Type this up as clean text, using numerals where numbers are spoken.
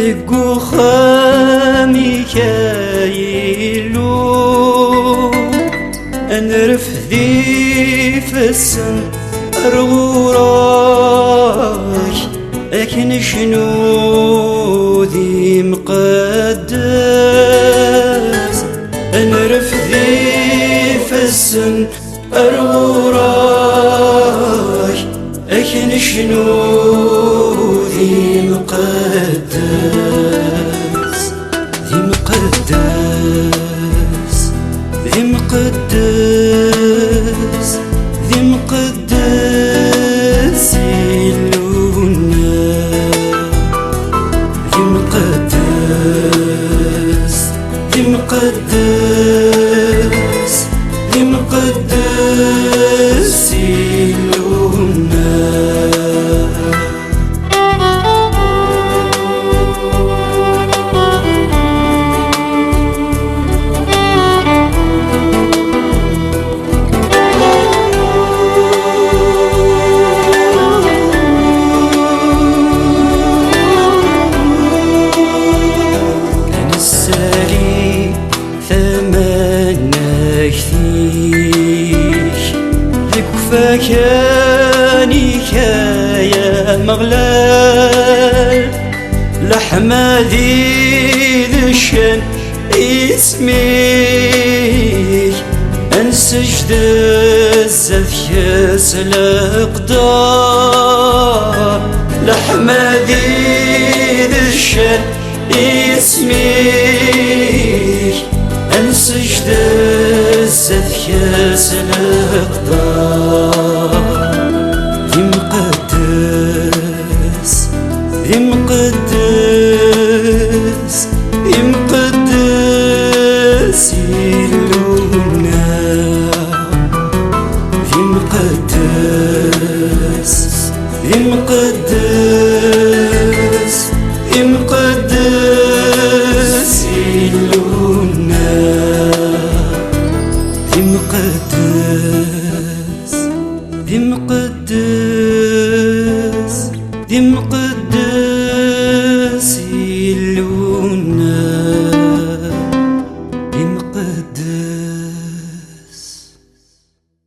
دقو خامي كايلو أنرف ذي فسن أرغوراي لكن شنو ذي مقدس أنرف ذي فسن أرغوراي لكن شنو ذي مقدس ذي مقدس ذي مقدس ذي مقدس يلونا ذي مقدس ذي مقدس ذي مقدس يلونا فكاني يا مغلال لحمة ذي ذشن اسمي انسجد الزذيس الاقدار لحمة ذي ذشن اسمي انسجد الزذيس الاقدار ذي مقدس ذي مقدس ذي مقدس يلونا ذي مقدس ذي مقدس ذي مقدس يلونا ذي مقدس ذي مقدس ذي مقدس